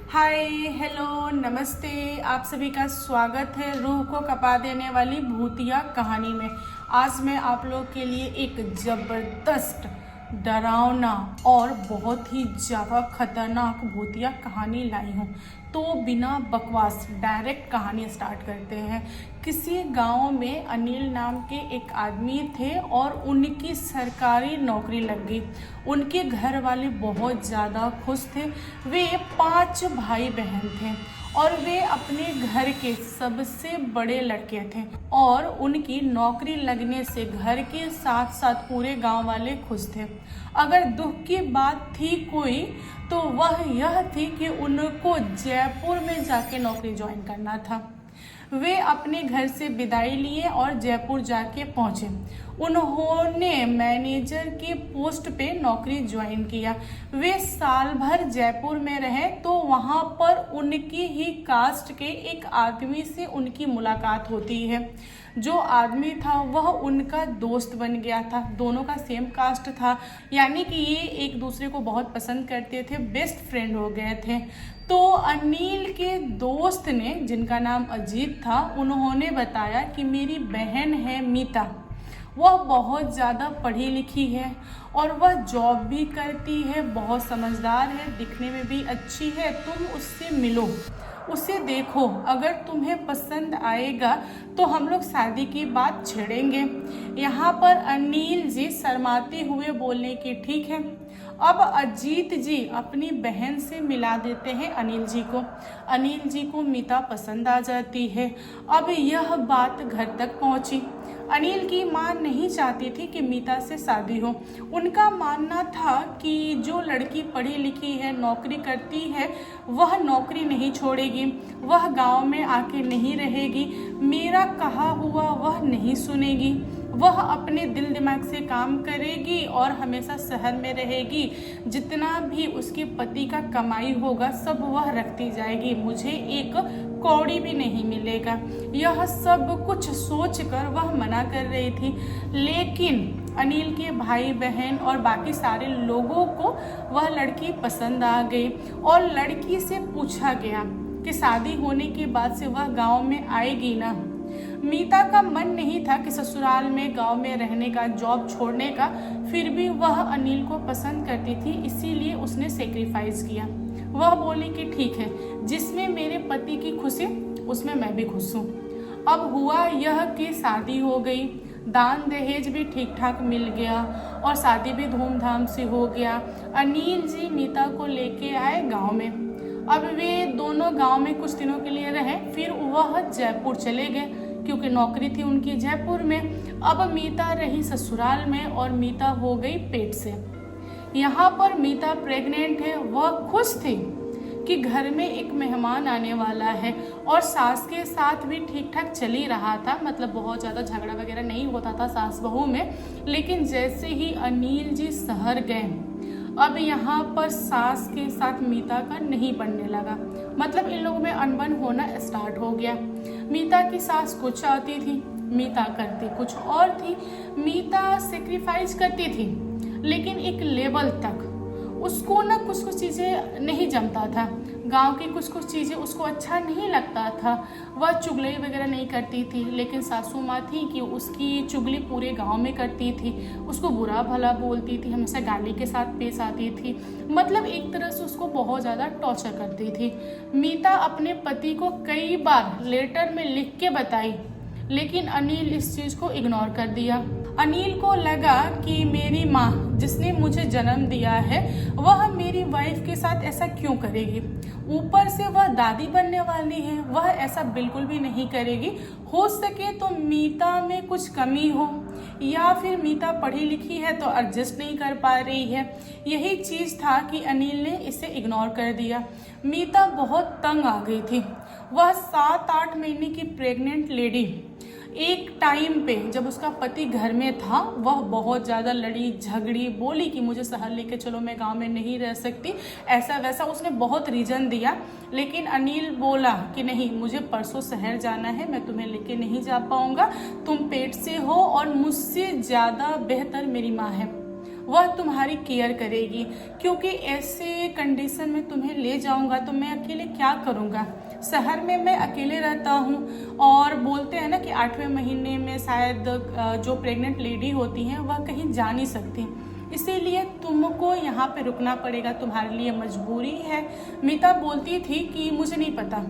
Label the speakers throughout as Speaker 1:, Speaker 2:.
Speaker 1: हाय, hello, नमस्ते। आप सभी का स्वागत है रूह को कपा देने वाली भूतिया कहानी में। आज मैं आप लोग के लिए एक ज़बरदस्त, डरावना और बहुत ही ज़्यादा खतरनाक भूतिया कहानी लाई हूँ। तो बिना बकवास डायरेक्ट कहानी स्टार्ट करते हैं। किसी गांव में अनिल नाम के एक आदमी थे और उनकी सरकारी नौकरी लग गई। उनके घर वाले बहुत ज़्यादा खुश थे। वे 5 भाई बहन थे और वे अपने घर के सबसे बड़े लड़के थे और उनकी नौकरी लगने से घर के साथ साथ पूरे गांव वाले खुश थे। अगर दुख की बात थी कोई तो वह यह थी कि उनको जयपुर में जाके नौकरी ज्वाइन करना था। वे अपने घर से विदाई लिए और जयपुर जाके पहुंचे। उन्होंने मैनेजर के पोस्ट पे नौकरी ज्वाइन किया। वे साल भर जयपुर में रहे तो वहां पर उनकी ही कास्ट के एक आदमी से उनकी मुलाकात होती है। जो आदमी था वह उनका दोस्त बन गया था। दोनों का सेम कास्ट था, यानी कि ये एक दूसरे को बहुत पसंद करते थे, बेस्ट फ्रेंड हो गए थे। तो अनिल के दोस्त ने, जिनका नाम अजीत था, उन्होंने बताया कि मेरी बहन है मीता, वह बहुत ज़्यादा पढ़ी लिखी है और वह जॉब भी करती है, बहुत समझदार है, दिखने में भी अच्छी है। तुम उससे मिलो, उसे देखो, अगर तुम्हें पसंद आएगा तो हम लोग शादी की बात छेड़ेंगे। यहाँ पर अनिल जी शर्माते हुए बोलने की ठीक है। अब अजीत जी अपनी बहन से मिला देते हैं अनिल जी को। अनिल जी को मीता पसंद आ जाती है। अब यह बात घर तक पहुंची। अनिल की मां नहीं चाहती थी कि मीता से शादी हो। उनका मानना था कि जो लड़की पढ़ी लिखी है, नौकरी करती है, वह नौकरी नहीं छोड़ेगी, वह गांव में आके नहीं रहेगी, मेरा कहा हुआ वह नहीं सुनेगी, वह अपने दिल दिमाग से काम करेगी और हमेशा शहर में रहेगी। जितना भी उसके पति का कमाई होगा सब वह रखती जाएगी, मुझे एक कौड़ी भी नहीं मिलेगा। यह सब कुछ सोचकर वह मना कर रही थी, लेकिन अनिल के भाई बहन और बाकी सारे लोगों को वह लड़की पसंद आ गई और लड़की से पूछा गया कि शादी होने के बाद से वह गांव में आएगी ना। मीता का मन नहीं था कि ससुराल में गांव में रहने का, जॉब छोड़ने का, फिर भी वह अनिल को पसंद करती थी, इसीलिए उसने सेक्रीफाइस किया। वह बोली कि ठीक है, जिसमें मेरे पति की खुशी उसमें मैं भी खुश हूँ। अब हुआ यह कि शादी हो गई, दान दहेज भी ठीक ठाक मिल गया और शादी भी धूमधाम से हो गया। अनिल जी मीता को लेके आए गांव में। अब वे दोनों गांव में कुछ दिनों के लिए रहे, फिर वह जयपुर चले गए क्योंकि नौकरी थी उनकी जयपुर में। अब मीता रही ससुराल में और मीता हो गई पेट से। यहाँ पर मीता प्रेग्नेंट है। वह खुश थी कि घर में एक मेहमान आने वाला है और सास के साथ भी ठीक ठाक चल ही रहा था, मतलब बहुत ज़्यादा झगड़ा वगैरह नहीं होता था सास बहू में। लेकिन जैसे ही अनिल जी शहर गए, अब यहाँ पर सास के साथ मीता का नहीं बनने लगा, मतलब इन लोगों में अनबन होना स्टार्ट हो गया। मीता की सास कुछ चाहती थी, मीता करती कुछ और थी। मीता सेक्रीफाइस करती थी, लेकिन एक लेवल तक उसको ना कुछ कुछ चीज़ें नहीं जमता था। गांव की कुछ कुछ चीज़ें उसको अच्छा नहीं लगता था। वह चुगली वगैरह नहीं करती थी, लेकिन सासू माँ थी कि उसकी चुगली पूरे गांव में करती थी, उसको बुरा भला बोलती थी, हमेशा गाली के साथ पेश आती थी, मतलब एक तरह से उसको बहुत ज़्यादा टॉर्चर करती थी। मीता अपने पति को कई बार लेटर में लिख के बताई, लेकिन अनिल इस चीज़ को इग्नोर कर दिया। अनिल को लगा कि मेरी माँ जिसने मुझे जन्म दिया है वह मेरी वाइफ के साथ ऐसा क्यों करेगी, ऊपर से वह दादी बनने वाली है, वह ऐसा बिल्कुल भी नहीं करेगी। हो सके तो मीता में कुछ कमी हो, या फिर मीता पढ़ी लिखी है तो एडजस्ट नहीं कर पा रही है। यही चीज़ था कि अनिल ने इसे इग्नोर कर दिया। मीता बहुत तंग आ गई थी। वह 7-8 महीने की प्रेग्नेंट लेडी एक टाइम पे जब उसका पति घर में था, वह बहुत ज़्यादा लड़ी झगड़ी, बोली कि मुझे शहर लेके चलो, मैं गांव में नहीं रह सकती, ऐसा वैसा उसने बहुत रीज़न दिया। लेकिन अनिल बोला कि नहीं, मुझे परसों शहर जाना है, मैं तुम्हें लेके नहीं जा पाऊँगा, तुम पेट से हो और मुझसे ज़्यादा बेहतर मेरी माँ है। वह तुम्हारी केयर करेगी, क्योंकि ऐसे कंडीशन में तुम्हें ले जाऊंगा तो मैं अकेले क्या करूंगा। शहर में मैं अकेले रहता हूँ, और बोलते हैं ना कि 8वें महीने में शायद जो प्रेग्नेंट लेडी होती हैं वह कहीं जा नहीं सकती, इसीलिए तुमको यहाँ पे रुकना पड़ेगा, तुम्हारे लिए मजबूरी है। मीता बोलती थी कि मुझे नहीं पता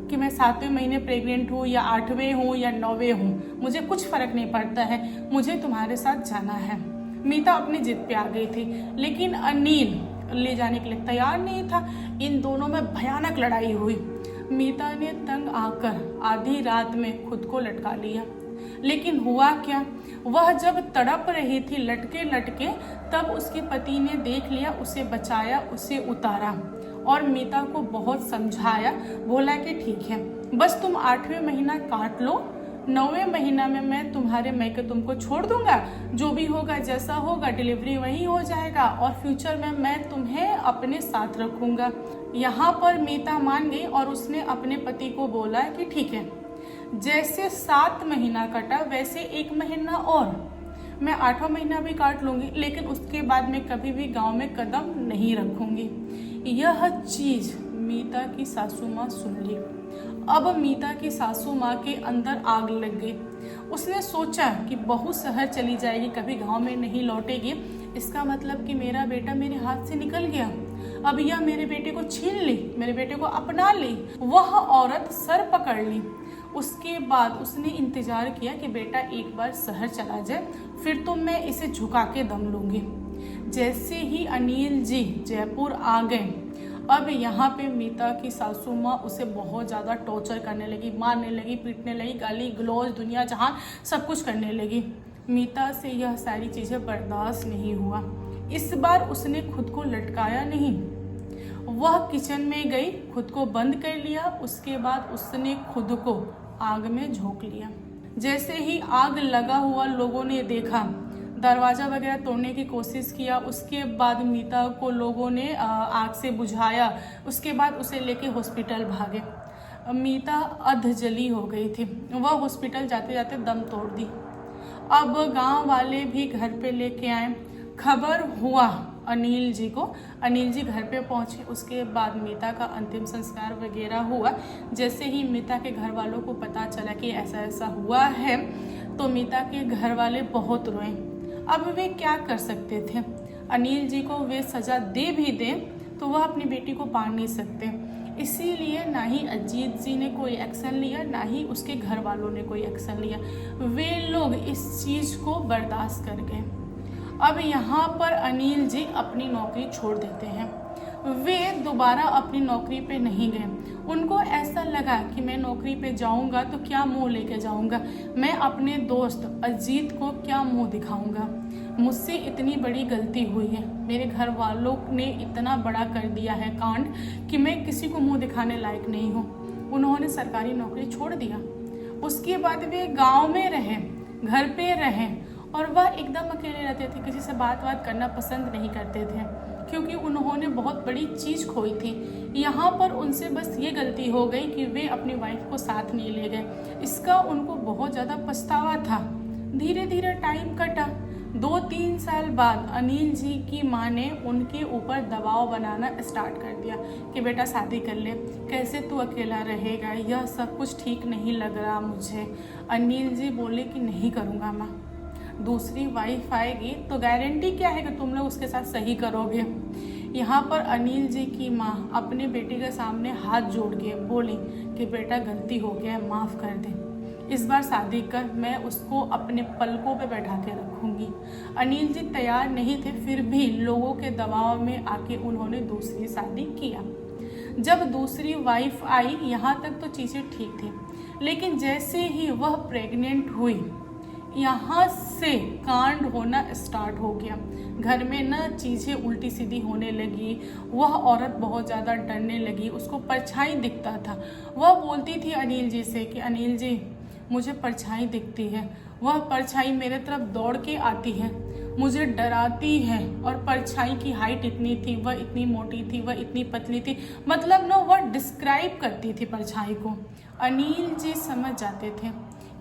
Speaker 1: कि मैं 7वें महीने प्रेग्नेंट हूँ या 8वें हूँ या 9वें हूँ, मुझे कुछ फ़र्क नहीं पड़ता है, मुझे तुम्हारे साथ जाना है। मीता अपनी जिद पे आ गई थी, लेकिन अनिल ले जाने के लिए तैयार नहीं था। इन दोनों में भयानक लड़ाई हुई। मीता ने तंग आकर आधी रात में खुद को लटका लिया, लेकिन हुआ क्या, वह जब तड़प रही थी लटके लटके, तब उसके पति ने देख लिया, उसे बचाया, उसे उतारा और मीता को बहुत समझाया। बोला कि ठीक है, बस तुम 8वें महीना काट लो, 9वें महीना में मैं तुम्हारे मैके तुमको छोड़ दूंगा, जो भी होगा जैसा होगा डिलीवरी वही हो जाएगा, और फ्यूचर में मैं तुम्हें अपने साथ रखूंगा। यहाँ पर मीता मान गई और उसने अपने पति को बोला कि ठीक है, जैसे 7 महीना कटा वैसे 1 महीना और मैं 8वां महीना भी काट लूंगी, लेकिन उसके बाद मैं कभी भी गांव में कदम नहीं रखूंगी। यह चीज मीता की सासू माँ सुन ली। अब मीता की सासू माँ के अंदर आग लग गई। उसने सोचा कि बहू शहर चली जाएगी, कभी गांव में नहीं लौटेगी, इसका मतलब कि मेरा बेटा मेरे हाथ से निकल गया, अब यह मेरे बेटे को छीन ली, मेरे बेटे को अपना ली। वह औरत सर पकड़ ली। उसके बाद उसने इंतजार किया कि बेटा एक बार शहर चला जाए, फिर तो मैं इसे झुका के दम लूंगी। जैसे ही अनिल जी जयपुर आ गए, अब यहाँ पे मीता की सासू माँ उसे बहुत ज़्यादा टॉर्चर करने लगी, मारने लगी, पीटने लगी, गाली गलौज दुनिया जहान सब कुछ करने लगी। मीता से यह सारी चीज़ें बर्दाश्त नहीं हुआ। इस बार उसने खुद को लटकाया नहीं, वह किचन में गई, खुद को बंद कर लिया। उसके बाद उसने खुद को आग में झोंक लिया। जैसे ही आग लगा हुआ लोगों ने देखा, दरवाज़ा वगैरह तोड़ने की कोशिश किया। उसके बाद मीता को लोगों ने आग से बुझाया। उसके बाद उसे लेके हॉस्पिटल भागे। मीता अध जली हो गई थी, वह हॉस्पिटल जाते जाते दम तोड़ दी। अब गांव वाले भी घर पे लेके आए। खबर हुआ अनिल जी को, अनिल जी घर पे पहुंचे। उसके बाद मीता का अंतिम संस्कार वगैरह हुआ। जैसे ही मीता के घर वालों को पता चला कि ऐसा ऐसा हुआ है, तो मीता के घर वाले बहुत रोए। अब वे क्या कर सकते थे, अनिल जी को वे सज़ा दे भी दें तो वह अपनी बेटी को पा नहीं सकते। इसीलिए ना ही अजीत जी ने कोई एक्शन लिया, ना ही उसके घर वालों ने कोई एक्शन लिया। वे लोग इस चीज़ को बर्दाश्त कर गए। अब यहाँ पर अनिल जी अपनी नौकरी छोड़ देते हैं। वे दोबारा अपनी नौकरी पे नहीं गए। उनको ऐसा लगा कि मैं नौकरी पे जाऊंगा तो क्या मुंह लेके जाऊंगा, मैं अपने दोस्त अजीत को क्या मुंह दिखाऊंगा। मुझसे इतनी बड़ी गलती हुई है, मेरे घर वालों ने इतना बड़ा कर दिया है कांड कि मैं किसी को मुंह दिखाने लायक नहीं हूँ। उन्होंने सरकारी नौकरी छोड़ दिया। उसके बाद वे गाँव में रहे, घर पे रहे, और वह एकदम अकेले रहते थे, किसी से बात करना पसंद नहीं करते थे, क्योंकि उन्होंने बहुत बड़ी चीज़ खोई थी। यहाँ पर उनसे बस ये गलती हो गई कि वे अपनी वाइफ को साथ नहीं ले गए। इसका उनको बहुत ज़्यादा पछतावा था। धीरे धीरे टाइम कटा। 2-3 साल बाद अनिल जी की माँ ने उनके ऊपर दबाव बनाना स्टार्ट कर दिया कि बेटा शादी कर ले, कैसे तू अकेला रहेगा, यह सब कुछ ठीक नहीं लग रहा मुझे। अनिल जी बोले कि नहीं करूँगा माँ, दूसरी वाइफ आएगी तो गारंटी क्या है कि तुम लोग उसके साथ सही करोगे। यहाँ पर अनिल जी की माँ अपने बेटे के सामने हाथ जोड़ के बोली कि बेटा गलती हो गया है, माफ़ कर दे, इस बार शादी कर, मैं उसको अपने पलकों पे बैठा के रखूँगी। अनिल जी तैयार नहीं थे, फिर भी लोगों के दबाव में आके उन्होंने दूसरी शादी किया। जब दूसरी वाइफ आई, यहाँ तक तो चीज़ें ठीक थी, लेकिन जैसे ही वह प्रेग्नेंट हुई, यहाँ से कांड होना स्टार्ट हो गया। घर में ना चीज़ें उल्टी सीधी होने लगी। वह औरत बहुत ज़्यादा डरने लगी, उसको परछाई दिखता था। वह बोलती थी अनिल जी से कि अनिल जी मुझे परछाई दिखती है, वह परछाई मेरे तरफ दौड़ के आती है, मुझे डराती है। और परछाई की हाइट इतनी थी, वह इतनी मोटी थी, वह इतनी पतली थी, मतलब ना वह डिस्क्राइब करती थी परछाई को। अनिल जी समझ जाते थे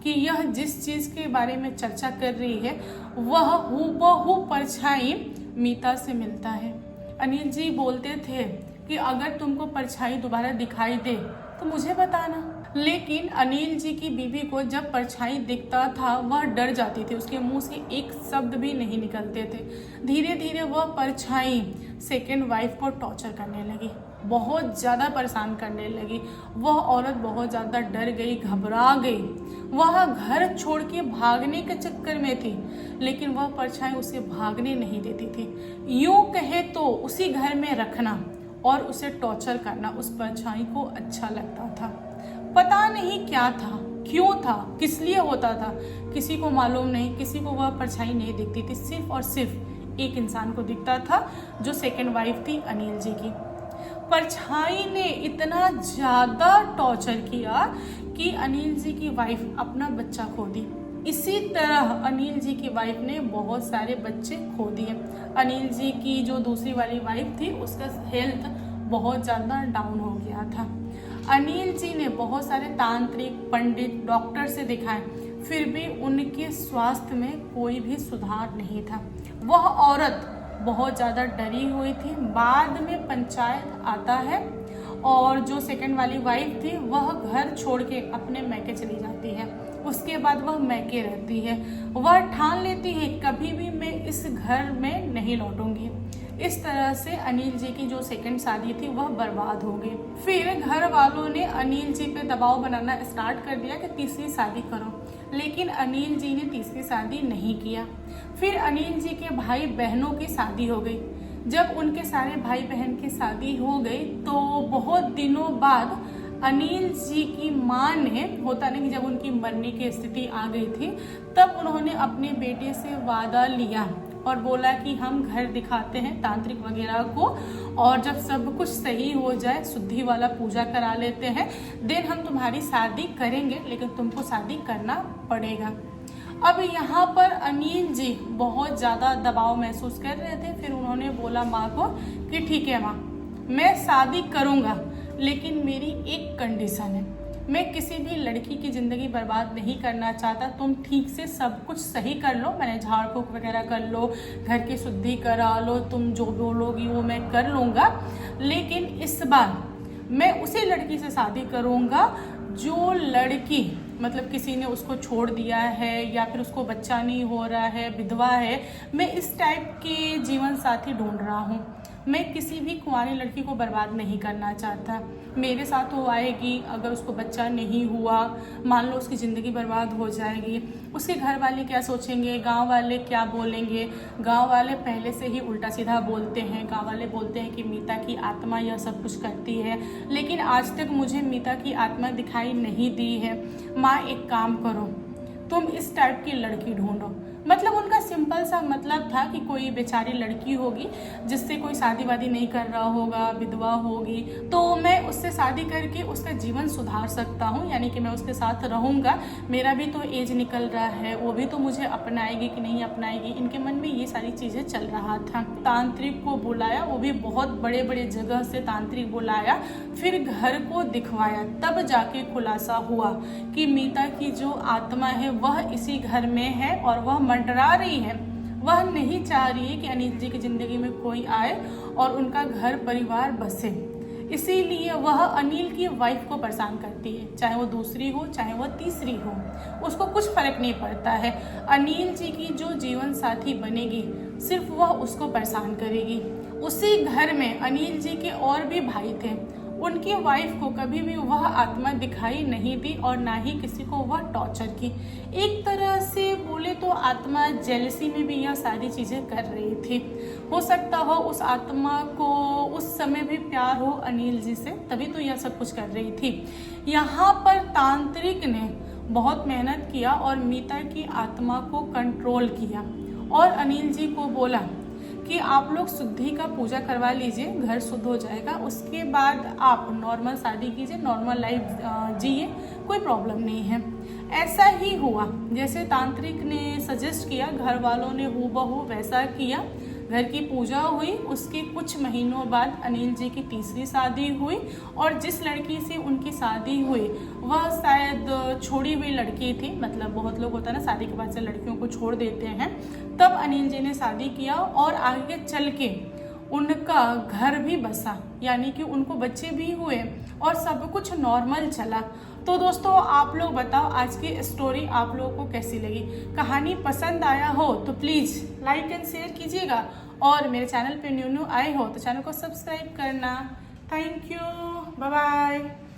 Speaker 1: कि यह जिस चीज़ के बारे में चर्चा कर रही है वह हूबहू परछाई मीता से मिलता है। अनिल जी बोलते थे कि अगर तुमको परछाई दोबारा दिखाई दे तो मुझे बताना। लेकिन अनिल जी की बीवी को जब परछाई दिखता था वह डर जाती थी, उसके मुंह से एक शब्द भी नहीं निकलते थे। धीरे धीरे वह परछाई सेकेंड वाइफ को टॉर्चर करने लगी, बहुत ज़्यादा परेशान करने लगी। वह औरत बहुत ज़्यादा डर गई, घबरा गई। वह घर छोड़ के भागने के चक्कर में थी, लेकिन वह परछाई उसे भागने नहीं देती थी। यूँ कहे तो उसी घर में रखना और उसे टॉर्चर करना उस परछाई को अच्छा लगता था। पता नहीं क्या था, क्यों था, किस लिए होता था, किसी को मालूम नहीं। किसी को वह परछाई नहीं दिखती थी, सिर्फ और सिर्फ एक इंसान को दिखता था जो सेकंड वाइफ थी अनिल जी की। परछाई ने इतना ज़्यादा टॉर्चर किया कि अनिल जी की वाइफ अपना बच्चा खो दी। इसी तरह अनिल जी की वाइफ ने बहुत सारे बच्चे खो दिए। अनिल जी की जो दूसरी वाली वाइफ थी उसका हेल्थ बहुत ज़्यादा डाउन हो गया था। अनिल जी ने बहुत सारे तांत्रिक, पंडित, डॉक्टर से दिखाए, फिर भी उनके स्वास्थ्य में कोई भी सुधार नहीं था। वह औरत बहुत ज़्यादा डरी हुई थी। बाद में पंचायत आता है और जो सेकंड वाली वाइफ थी वह घर छोड़ के अपने मैके चली जाती है। उसके बाद वह मैके रहती है। वह ठान लेती है कभी भी मैं इस घर में नहीं लौटूंगी। इस तरह से अनिल जी की जो सेकंड शादी थी वह बर्बाद हो गई। फिर घर वालों ने अनिल जी पे दबाव बनाना स्टार्ट कर दिया कि तीसरी शादी करो, लेकिन अनिल जी ने तीसरी शादी नहीं किया। फिर अनिल जी के भाई बहनों की शादी हो गई। जब उनके सारे भाई बहन की शादी हो गई तो बहुत दिनों बाद अनिल जी की माँ ने, होता नहीं कि जब उनकी मरने की स्थिति आ गई थी, तब उन्होंने अपने बेटे से वादा लिया और बोला कि हम घर दिखाते हैं तांत्रिक वगैरह को, और जब सब कुछ सही हो जाए, शुद्धि वाला पूजा करा लेते हैं, देन हम तुम्हारी शादी करेंगे, लेकिन तुमको शादी करना पड़ेगा। अब यहाँ पर अनिल जी बहुत ज़्यादा दबाव महसूस कर रहे थे। फिर उन्होंने बोला माँ को कि ठीक है माँ, मैं शादी करूँगा, लेकिन मेरी एक कंडीशन है, मैं किसी भी लड़की की ज़िंदगी बर्बाद नहीं करना चाहता। तुम ठीक से सब कुछ सही कर लो, मैंने झाड़ फूक वगैरह कर लो, घर की शुद्धि करा लो, तुम जो बोलोगी वो मैं कर लूँगा, लेकिन इस बार मैं उसी लड़की से शादी करूँगा जो लड़की मतलब किसी ने उसको छोड़ दिया है या फिर उसको बच्चा नहीं हो रहा है, विधवा है। मैं इस टाइप के जीवन साथी ढूंढ रहा हूँ। मैं किसी भी कुंवारी लड़की को बर्बाद नहीं करना चाहता। मेरे साथ वो आएगी, अगर उसको बच्चा नहीं हुआ, मान लो उसकी ज़िंदगी बर्बाद हो जाएगी, उसके घर वाले क्या सोचेंगे, गांव वाले क्या बोलेंगे। गांव वाले पहले से ही उल्टा सीधा बोलते हैं। गांव वाले बोलते हैं कि मीता की आत्मा यह सब कुछ करती है, लेकिन आज तक मुझे मीता की आत्मा दिखाई नहीं दी है। माँ एक काम करो, तुम इस टाइप की लड़की ढूंढो। मतलब उनका सिंपल सा मतलब था कि कोई बेचारी लड़की होगी जिससे कोई शादी वादी नहीं कर रहा होगा, विधवा होगी, तो मैं उससे शादी करके उसका जीवन सुधार सकता हूँ, यानी कि मैं उसके साथ रहूँगा। मेरा भी तो एज निकल रहा है, वो भी तो मुझे अपनाएगी कि नहीं अपनाएगी, इनके मन में ये सारी चीज़ें चल रहा था। तांत्रिक को बुलाया, वो भी बहुत बड़े बड़े जगह से तांत्रिक बुलाया, फिर घर को दिखवाया, तब जाके खुलासा हुआ कि मीता की जो आत्मा है वह इसी घर में है और वह मंडरा रही है। वह नहीं चाह रही है कि अनिल जी की ज़िंदगी में कोई आए और उनका घर परिवार बसे, इसीलिए वह अनिल की वाइफ को परेशान करती है। चाहे वो दूसरी हो, चाहे वह तीसरी हो, उसको कुछ फर्क नहीं पड़ता है। अनिल जी की जो जीवन साथी बनेगी सिर्फ वह उसको परेशान करेगी। उसी घर में अनिल जी के और भी भाई थे, उनकी वाइफ को कभी भी वह आत्मा दिखाई नहीं दी और ना ही किसी को वह टॉर्चर की। एक तरह से बोले तो आत्मा जेलसी में भी यह सारी चीज़ें कर रही थी। हो सकता हो उस आत्मा को उस समय भी प्यार हो अनिल जी से, तभी तो यह सब कुछ कर रही थी। यहाँ पर तांत्रिक ने बहुत मेहनत किया और मीता की आत्मा को कंट्रोल किया और अनिल जी को बोला कि आप लोग शुद्धि का पूजा करवा लीजिए, घर शुद्ध हो जाएगा, उसके बाद आप नॉर्मल शादी कीजिए, नॉर्मल लाइफ जिए, कोई प्रॉब्लम नहीं है। ऐसा ही हुआ जैसे तांत्रिक ने सजेस्ट किया, घर वालों ने हूबहू वैसा किया। घर की पूजा हुई, उसके कुछ महीनों बाद अनिल जी की तीसरी शादी हुई और जिस लड़की से उनकी शादी हुई वह शायद छोड़ी हुई लड़की थी। मतलब बहुत लोग होता है ना शादी के बाद से लड़कियों को छोड़ देते हैं। तब अनिल जी ने शादी किया और आगे चल के उनका घर भी बसा, यानी कि उनको बच्चे भी हुए और सब कुछ नॉर्मल चला। तो दोस्तों आप लोग बताओ आज की स्टोरी आप लोगों को कैसी लगी। कहानी पसंद आया हो तो प्लीज़ लाइक एंड शेयर कीजिएगा और मेरे चैनल पे न्यू आए हो तो चैनल को सब्सक्राइब करना। Thank you, bye bye.